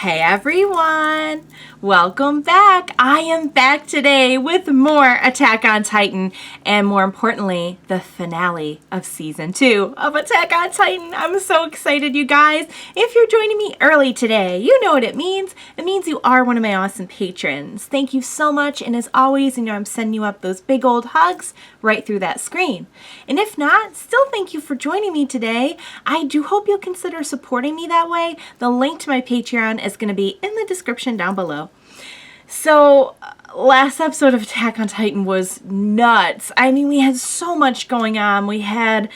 Hey everyone! Welcome back! I am back today with more Attack on Titan and more importantly, the finale of Season 2 of Attack on Titan. I'm so excited, you guys! If you're joining me early today, you know what it means. It means you are one of my awesome patrons. Thank you so much, and as always, I'm sending you up those big old hugs right through that screen. And if not, still thank you for joining me today. I do hope you'll consider supporting me that way. The link to my Patreon is going to be in the description down below. So, last episode of Attack on Titan was nuts. I mean, we had so much going on. We had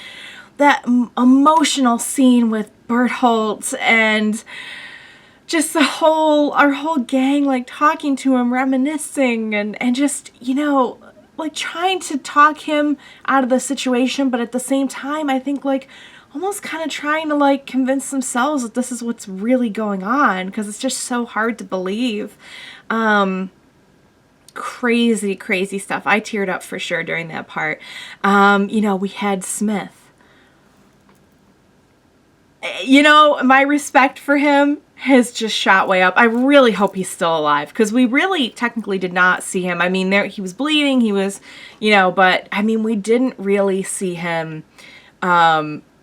that emotional scene with Bertholdt and just our whole gang, like, talking to him, reminiscing, and just, like, trying to talk him out of the situation, but at the same time, I think, like, almost kind of trying to, like, convince themselves that this is what's really going on, because it's just so hard to believe. Crazy stuff. I teared up for sure during that part. We had Smith. My respect for him has just shot way up. I really hope he's still alive, because we really technically did not see him. I mean, he was bleeding, he was, but I mean, we didn't really see him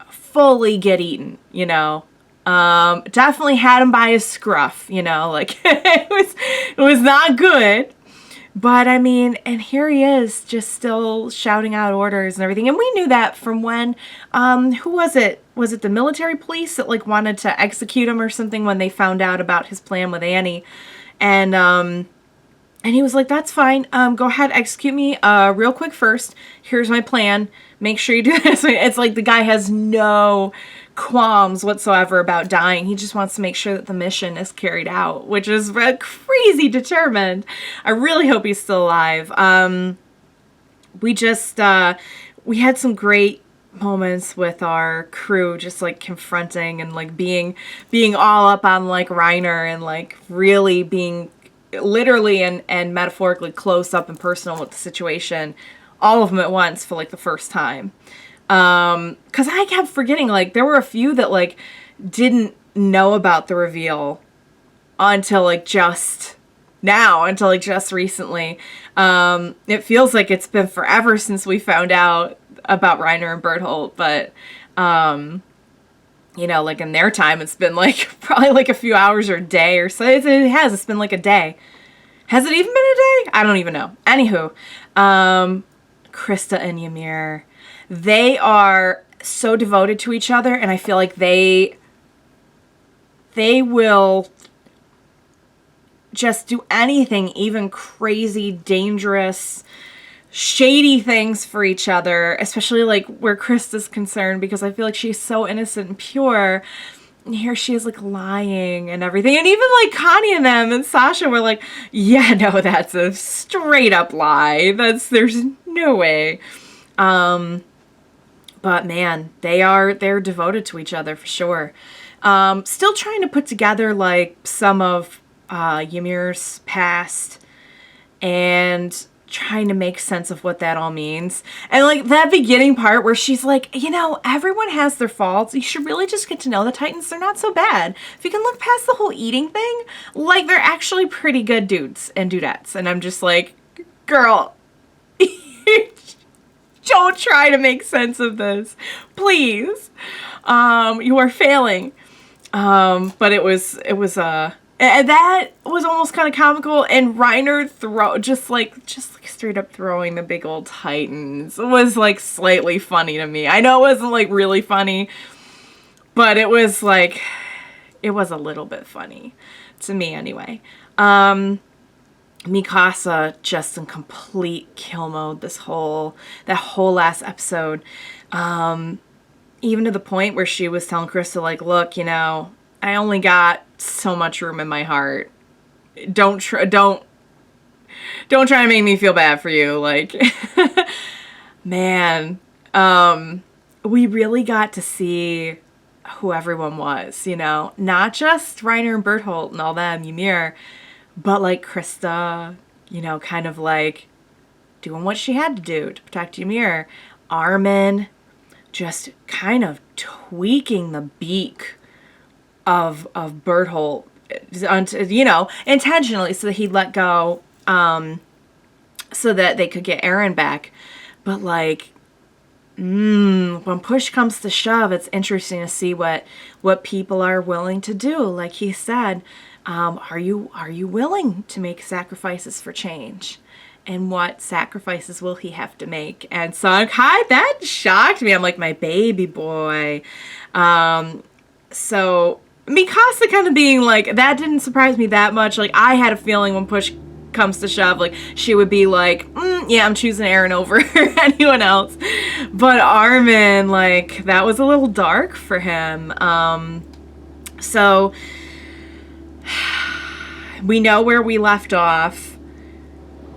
fully get eaten, definitely had him by his scruff, like it was not good. But I mean, and here he is just still shouting out orders and everything. And we knew that from when, who was it? Was it the military police that, like, wanted to execute him or something when they found out about his plan with Annie? And he was like, that's fine. Go ahead, execute me real quick first. Here's my plan. Make sure you do this. It's like the guy has no qualms whatsoever about dying. He just wants to make sure that the mission is carried out, which is crazy determined. I really hope he's still alive. We had some great moments with our crew, just like confronting and like being all up on like Reiner and like really being literally and metaphorically close up and personal with the situation, all of them at once for like the first time. Because I kept forgetting, like, there were a few that, like, didn't know about the reveal until, like, just now, until, like, just recently. It feels like it's been forever since we found out about Reiner and Bertholdt, but, like, in their time, it's been, like, probably, like, a few hours or a day or so. It's been, like, a day. Has it even been a day? I don't even know. Anywho, Christa and Ymir, they are so devoted to each other, and I feel like they will just do anything, even crazy, dangerous, shady things for each other, especially like where Christa's concerned, because I feel like she's so innocent and pure. And here she is, like, lying and everything. And even, like, Connie and them and Sasha were like, yeah, no, that's a straight up lie. There's no way. But man, they're devoted to each other for sure. Still trying to put together, like, some of Ymir's past and trying to make sense of what that all means. And, like, that beginning part where she's like, everyone has their faults. You should really just get to know the Titans. They're not so bad. If you can look past the whole eating thing, like, they're actually pretty good dudes and dudettes. And I'm just like, girl, don't try to make sense of this, please. You are failing. But it was and that was almost kind of comical. And Reiner just like straight up throwing the big old Titans was like slightly funny to me. I know it wasn't like really funny, but it was like, it was a little bit funny to me anyway. Mikasa just in complete kill mode that whole last episode. Even to the point where she was telling Christa, like, look, I only got so much room in my heart. Don't try to make me feel bad for you. Like, man, we really got to see who everyone was, not just Reiner and Bertholdt and all them, Ymir, but like Christa, kind of like doing what she had to do to protect Ymir. Armin just kind of tweaking the beak of Bertholdt you know, intentionally, so that he'd let go, so that they could get Eren back. But like, when push comes to shove, it's interesting to see what people are willing to do. Like he said, are you willing to make sacrifices for change? And what sacrifices will he have to make? And Songhai, that shocked me. I'm like, my baby boy. So Mikasa kind of being like, that didn't surprise me that much. Like, I had a feeling when push comes to shove, like, she would be like, yeah, I'm choosing Eren over anyone else. But Armin, like, that was a little dark for him. So we know where we left off.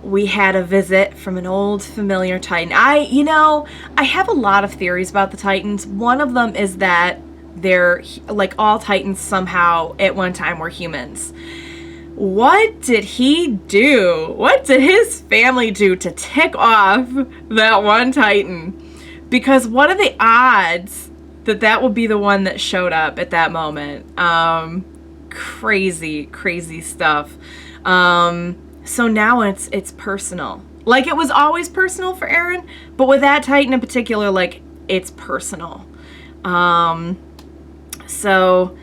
We had a visit from an old familiar Titan. You know, I have a lot of theories about the Titans. One of them is that they're, like, all Titans somehow at one time were humans. What did he do? What did his family do to tick off that one Titan? Because what are the odds that that would be the one that showed up at that moment? Crazy, crazy stuff. So now it's personal. Like, it was always personal for Eren, but with that Titan in particular, like, it's personal. So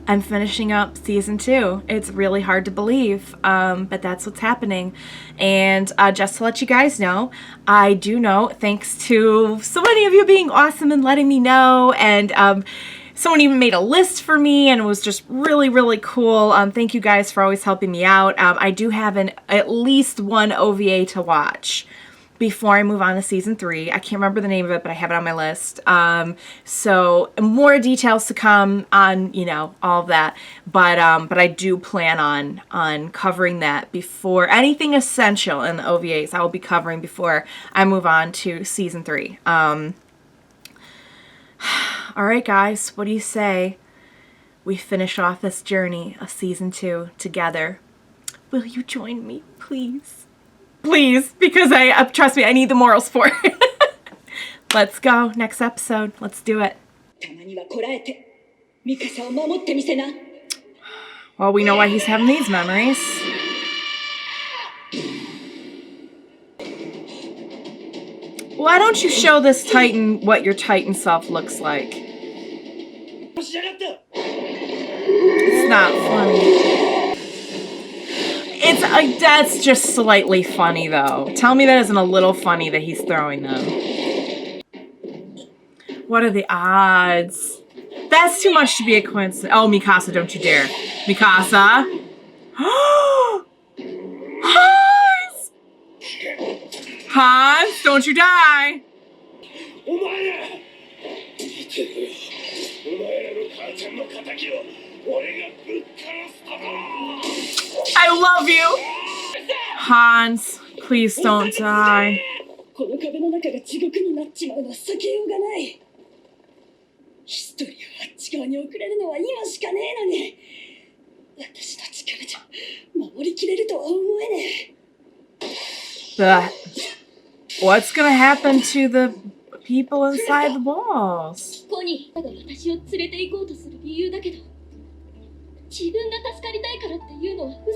I'm finishing up season 2. It's really hard to believe, but that's what's happening. And just to let you guys know, I do know, thanks to so many of you being awesome and letting me know, and someone even made a list for me, and it was just really, really cool. Thank you guys for always helping me out. I do have at least one OVA to watch before I move on to season 3. I can't remember the name of it, but I have it on my list. So more details to come on, you know, all of that. But I do plan on covering that before anything essential in the OVAs. I will be covering before I move on to season 3. All right, guys, what do you say we finish off this journey of season 2 together? Will you join me, please? Please, because trust me, I need the moral support. Let's go. Next episode. Let's do it. Well, we know why he's having these memories. Why don't you show this Titan what your Titan self looks like? It's not funny. That's just slightly funny, though. Tell me that isn't a little funny that he's throwing them. What are the odds? That's too much to be a coincidence. Oh, Mikasa, don't you dare. Mikasa. Hans! Hans, don't you die. I love you. Hans, please don't die. What's gonna happen to the people inside the walls?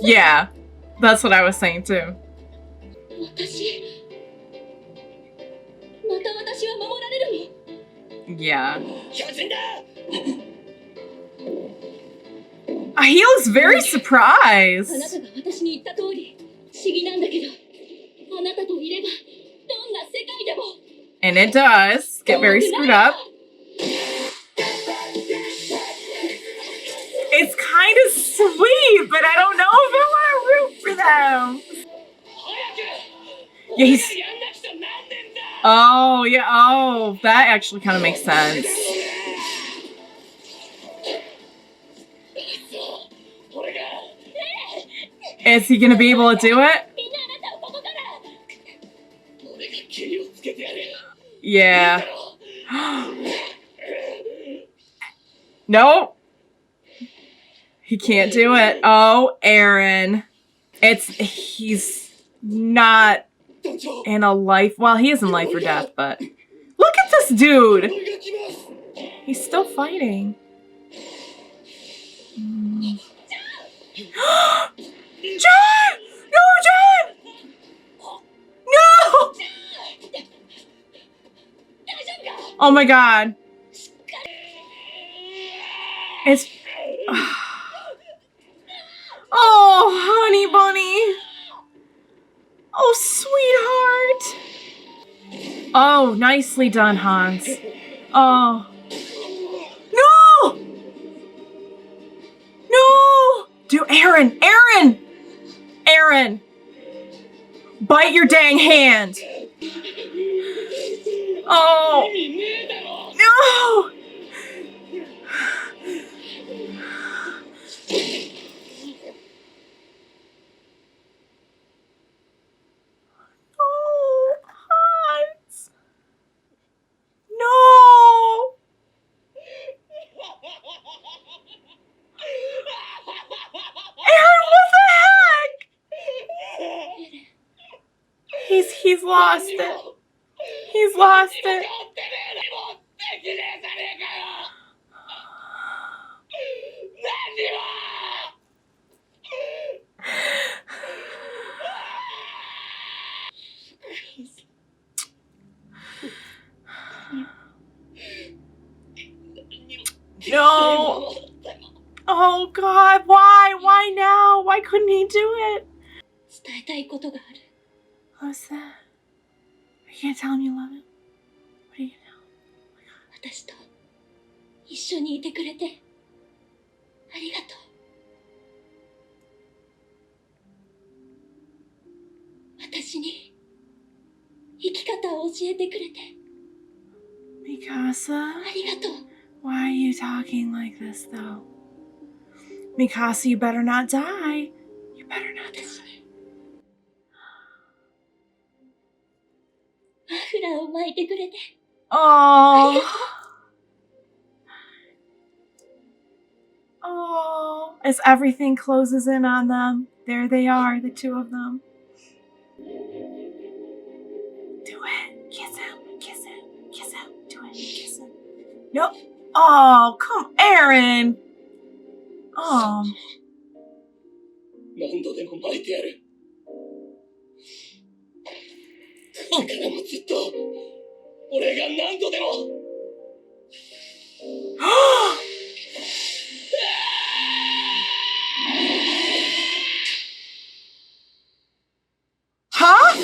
Yeah, that's what I was saying too. Yeah. He looks very surprised. And it does get very screwed up. It's kind of sweet, but I don't know if I want to root for them. Yeah, he's... Oh, yeah. Oh, that actually kind of makes sense. Is he going to be able to do it? Yeah. Nope. He can't do it. Oh, Eren. He's not in a life. Well, he is in life or death, but look at this dude. He's still fighting. John! No, John! No! Oh my god. It's... Oh, honey bunny. Oh, sweetheart. Oh, nicely done, Hans. Oh. No! No! Do Eren! Eren! Eren! Bite your dang hand! Oh! No! Oh, Hans! No! Eren, what the heck? He's lost it. He's lost it. No. Oh God, why? Why now? Why couldn't he do it? What's that? You can't tell him you love him? What do you know? 私と一緒にいてくれてありがとう。私に生き方を教えてくれて Mikasa? ありがとう。 Why are you talking like this though? Mikasa, you better not die. You better not die. マフラーを巻いてくれて Oh. Oh. As everything closes in on them, there they are, the two of them. Do it. Kiss him. Kiss him. Kiss him. Do it. Kiss him. Nope. Oh, come, Eren. Oh. 何度でも巻いてやる。だからもずっと俺が何度でも。Huh?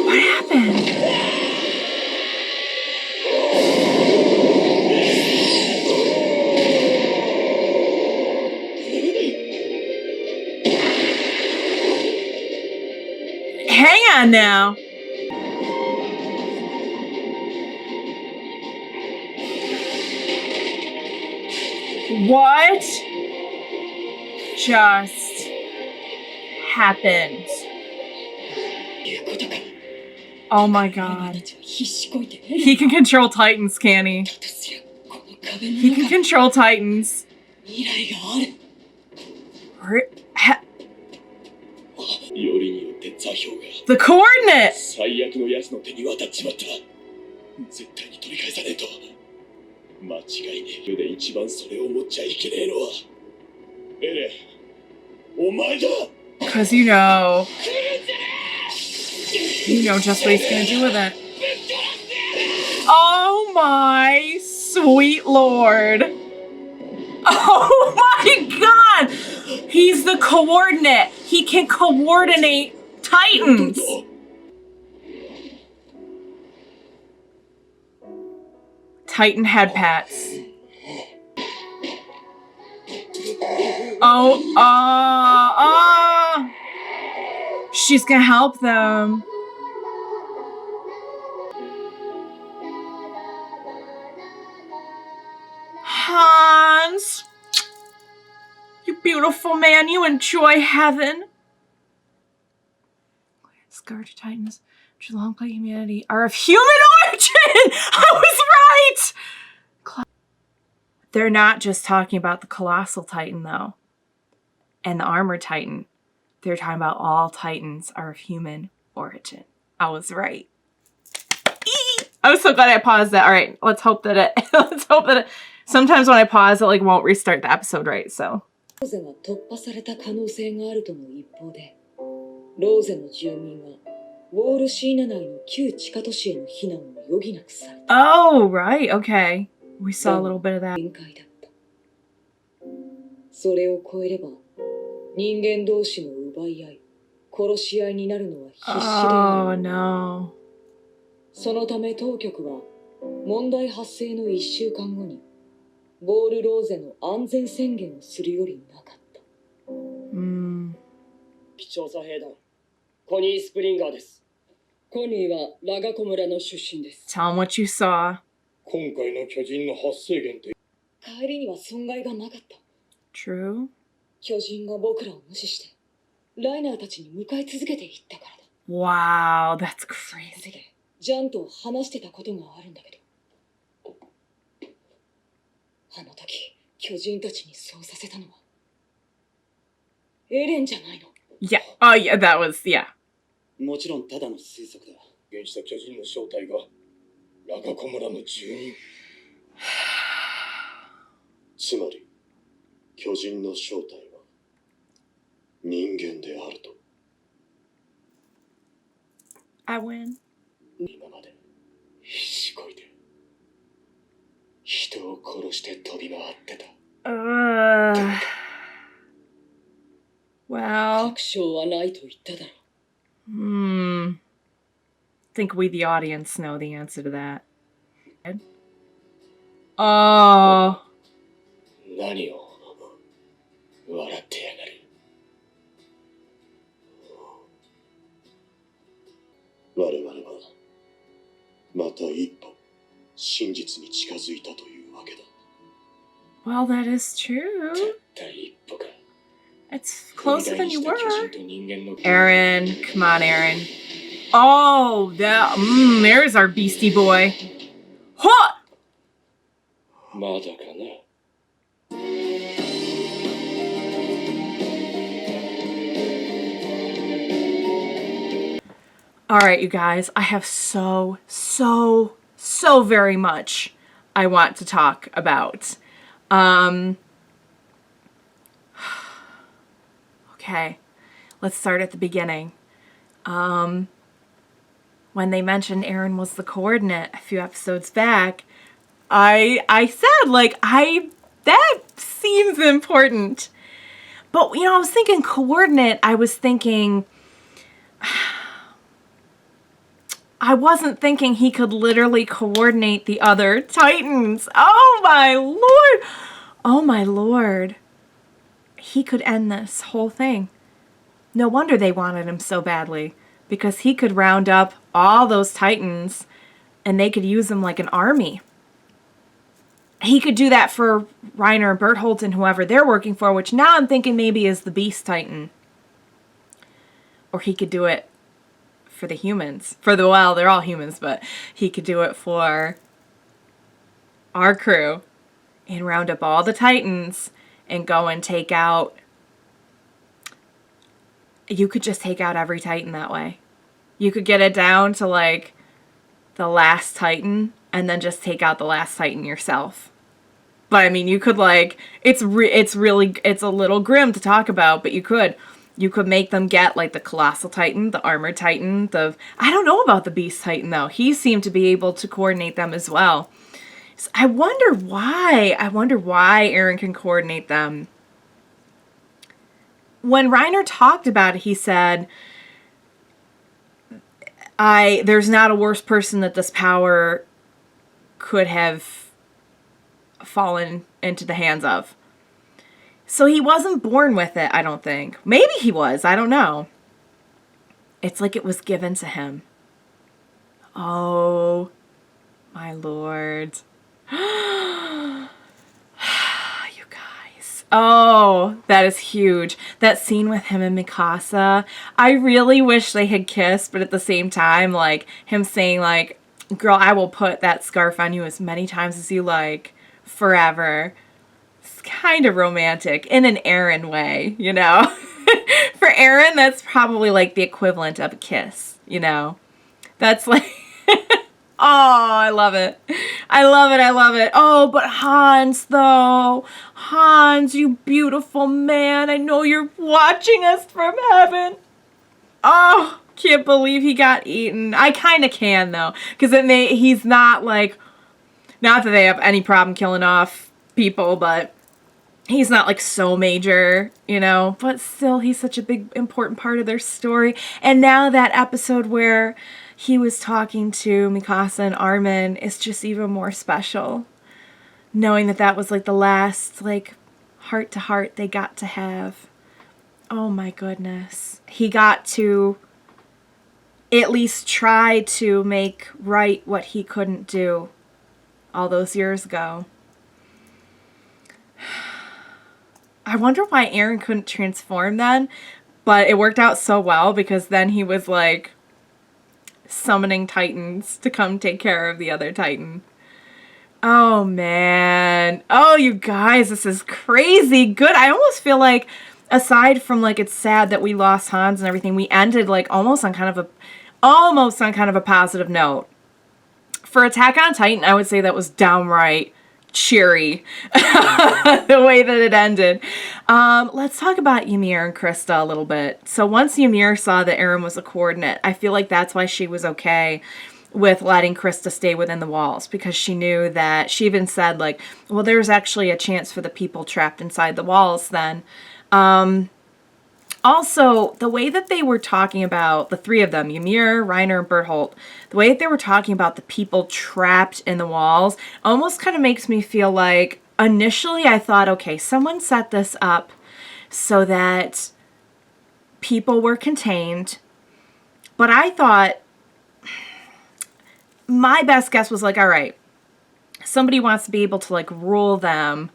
What happened? Hang on now. What just happened? Oh my god. He can control Titans, can he? He can control Titans. The coordinate! 最悪の奴の手に渡っちまった。絶対に取り返さねえと。間違いねえ。で一番それを持っちゃいけねえのはエレン、お前だ。 Cause you know just what he's gonna do with it. Oh my sweet lord. Oh my god! He's the coordinate. He can coordinate Titans. Titan head pats. Oh, she's gonna help them. Hans, you beautiful man, you enjoy heaven. Scarred Titans, which belong by humanity, are of human origin! I was right! They're not just talking about the Colossal Titan, though, and the Armored Titan. They're talking about all Titans are of human origin. I was right. Eee! I was so glad I paused that. All right, let's hope that it, sometimes when I pause, it like won't restart the episode right, so. ローゼが突破された可能性があるとの一方で、ローゼの住民はウォールシーナ内の旧地下都市への避難を余儀なくされた。 Oh, right, okay. We saw a little bit of that. 限界だった。それを超えれば、人間同士の奪い合い、殺し合いになるのは必至であ Oh, る。 no. そのため当局は問題発生の1週間後にボールローゼの安全宣言をするよりなかった。調査兵団コニー・スプリンガーです。コニーはラガコ村の出身です。 Tell him what you saw. 今回の巨人の発生源って帰りには損害がなかった。 True. 巨人が僕らを無視してライナーたちに向かい続けていったからだ。 Wow, that's それ crazy. でジャンと話してたことがあるんだけど、あの時巨人たちにそうさせたのはエレンじゃないの。 Yeah. Oh, yeah, that was, yeah. もちろんただの推測だ。現した巨人の正体がラガコ村の住人。つまり巨人の正体は人間であると。 I win. 今まで必死こいて人を殺して飛び回ってた。Well, 確証はないと言っただろう。 I think we, the audience, know the answer to that. Oh. 何を笑ってやがる。我々はまた一歩真実に近づいたというわけだ。 Well, that is true. たった一歩か。 It's closer than you were. 巨人と人間の Eren, come on, Eren. Oh, that, there's our beastie boy. Huh! まだかな。 All right, you guys, I have so very much I want to talk about. Okay, let's start at the beginning. When they mentioned Eren was the coordinate a few episodes back, I said, like, that seems important. But, you know, I was thinking coordinate, I was thinking... I wasn't thinking he could literally coordinate the other Titans. Oh my lord! Oh my lord. He could end this whole thing. No wonder they wanted him so badly. Because he could round up all those Titans and they could use them like an army. He could do that for Reiner and Bertholdt and whoever they're working for, which now I'm thinking maybe is the Beast Titan. Or he could do it for the humans. Well, they're all humans, but he could do it for our crew and round up all the Titans and go and take out... You could just take out every Titan that way. You could get it down to, like, the last Titan and then just take out the last Titan yourself. But, I mean, you could, like... It's a little grim to talk about, but you could... You could make them get, like, the Colossal Titan, the Armored Titan, I don't know about the Beast Titan, though. He seemed to be able to coordinate them as well. So I wonder why. Eren can coordinate them. When Reiner talked about it, he said, there's not a worse person that this power could have fallen into the hands of. So he wasn't born with it, I don't think. Maybe he was, I don't know. It's like it was given to him. Oh, my lord. You guys. Oh, that is huge. That scene with him and Mikasa. I really wish they had kissed, but at the same time, like, him saying, like, girl, I will put that scarf on you as many times as you like, forever. Kind of romantic in an Eren way, you know. For Eren, that's probably like the equivalent of a kiss, you know. That's like I love it. I love it. I love it. Oh, but Hans, though. Hans, you beautiful man. I know you're watching us from heaven. Oh, can't believe he got eaten. I kind of can, though. Because he's not like... Not that they have any problem killing off people, but... He's not like so major, you know, but still he's such a big, important part of their story. And now that episode where he was talking to Mikasa and Armin is just even more special. Knowing that that was like the last, like, heart to heart they got to have. Oh my goodness. He got to at least try to make right what he couldn't do all those years ago. I wonder why Eren couldn't transform then, but it worked out so well because then he was like summoning titans to come take care of the other titan. Oh man. Oh, you guys, this is crazy good. I almost feel like aside from like it's sad that we lost Hans and everything, we ended like almost on kind of a positive note. For Attack on Titan, I would say that was downright cheery the way that it ended. Let's talk about Ymir and Christa a little bit. So once Ymir saw that Eren was a coordinate, I feel like that's why she was okay with letting Christa stay within the walls, because she knew that she even said like, well, there's actually a chance for the people trapped inside the walls then. Also, the way that they were talking about, the three of them, Ymir, Reiner, and Bertholdt, the way that they were talking about the people trapped in the walls almost kind of makes me feel like, initially I thought, okay, someone set this up so that people were contained. But I thought, my best guess was like, all right, somebody wants to be able to like rule them,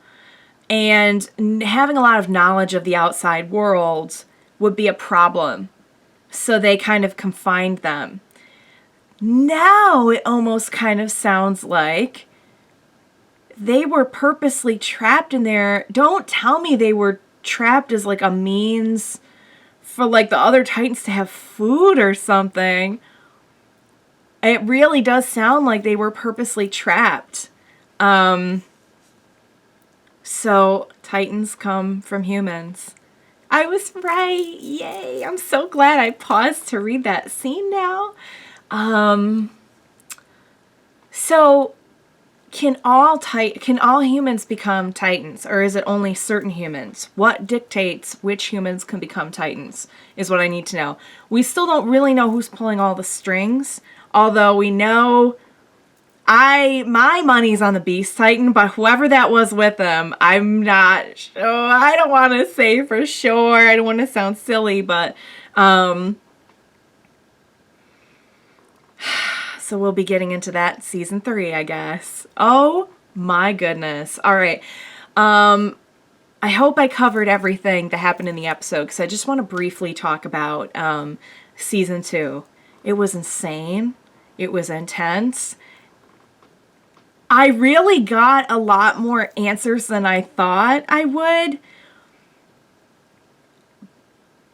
and having a lot of knowledge of the outside world would be a problem. So they kind of confined them. Now it almost kind of sounds like they were purposely trapped in there. Don't tell me they were trapped as like a means for like the other Titans to have food or something. It really does sound like they were purposely trapped. So Titans come from humans. I was right. Yay. I'm so glad I paused to read that scene now. So can all humans become Titans, or is it only certain humans? What dictates which humans can become Titans is what I need to know. We still don't really know who's pulling all the strings, although we know my money's on the Beast Titan, but whoever that was with them, I'm not sure. I don't want to say for sure. I don't want to sound silly, but so we'll be getting into that season 3, I guess. Oh my goodness. All right. I hope I covered everything that happened in the episode, because I just want to briefly talk about season 2. It was insane. It was intense. I really got a lot more answers than I thought I would.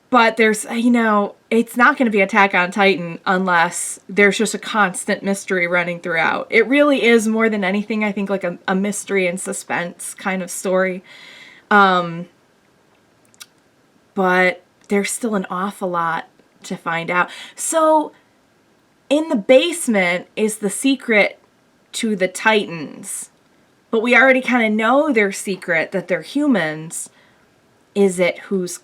But there's, you know, it's not going to be Attack on Titan unless there's just a constant mystery running throughout. It really is, more than anything, I think, like a mystery and suspense kind of story. But there's still an awful lot to find out. So, in the basement is the secret to the Titans, but we already kind of know their secret, that they're humans. Is it who's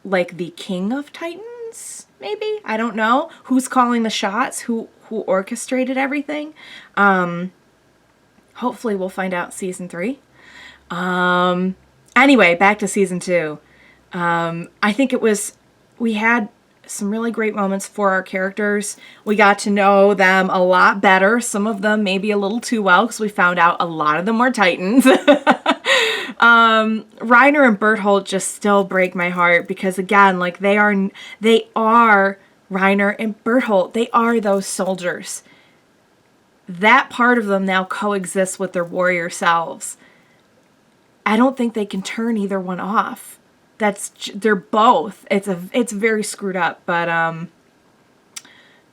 like the king of Titans? Maybe, I don't know. Who's calling the shots? Who orchestrated everything? Hopefully we'll find out season 3. Anyway, back to season 2. I think we had some really great moments for our characters. We got to know them a lot better. Some of them maybe a little too well, because we found out a lot of them were Titans. Reiner and Bertholdt just still break my heart, because again, like they are Reiner and Bertholdt. They are those soldiers. That part of them now coexists with their warrior selves. I don't think they can turn either one off. They're both. It's very screwed up, but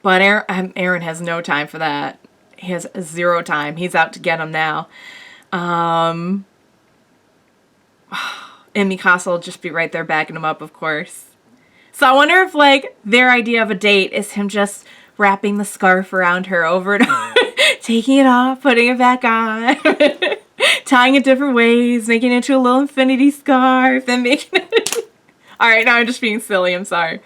Eren has no time for that. He has 0 time. He's out to get him now. And Mikasa will just be right there backing him up, of course. So I wonder if, like, their idea of a date is him just wrapping the scarf around her over and over, taking it off, putting it back on, tying it different ways, making it into a little infinity scarf, then making it... Alright, now I'm just being silly, I'm sorry.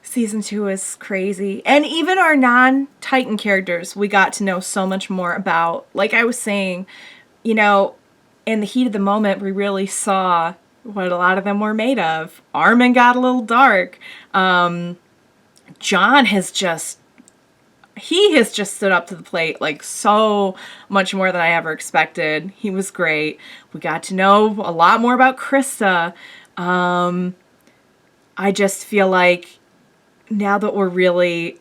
Season 2 is crazy. And even our non-Titan characters, we got to know so much more about. Like I was saying, you know, in the heat of the moment, we really saw what a lot of them were made of. Armin got a little dark. John has just... He has just stood up to the plate like so much more than I ever expected. He was great. We got to know a lot more about Christa. I just feel like now that we're really,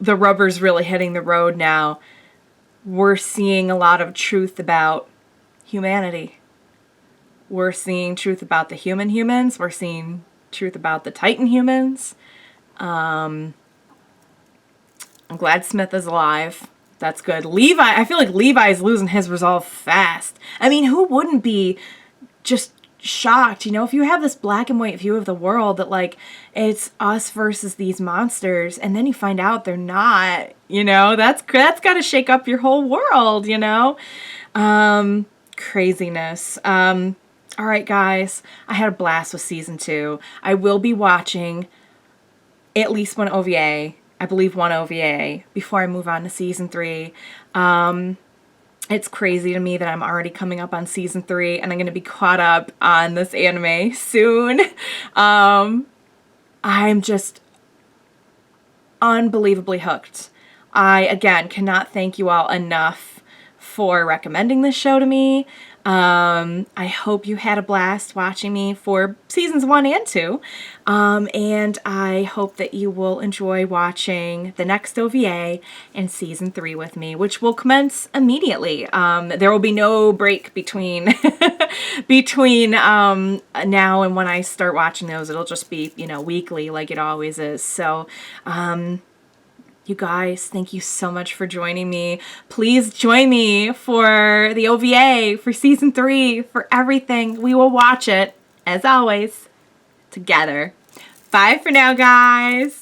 the rubber's really hitting the road now, we're seeing a lot of truth about humanity. We're seeing truth about the humans. We're seeing truth about the Titan humans. I'm glad Smith is alive. That's good. Levi, I feel like Levi's losing his resolve fast. I mean, who wouldn't be just shocked, you know, if you have this black and white view of the world that, like, it's us versus these monsters, and then you find out they're not, you know, that's got to shake up your whole world, you know? Craziness. All right, guys, I had a blast with season 2. I will be watching at least one OVA. I believe one OVA before I move on to season 3. It's crazy to me that I'm already coming up on season 3 and I'm going to be caught up on this anime soon. I'm just unbelievably hooked. I, again, cannot thank you all enough for recommending this show to me. I hope you had a blast watching me for seasons 1 and 2. And I hope that you will enjoy watching the next OVA and season 3 with me, which will commence immediately. There will be no break between now and when I start watching those. It'll just be, you know, weekly like it always is. So, you guys, thank you so much for joining me. Please join me for the OVA, for season 3, for everything. We will watch it, as always, together. Bye for now, guys.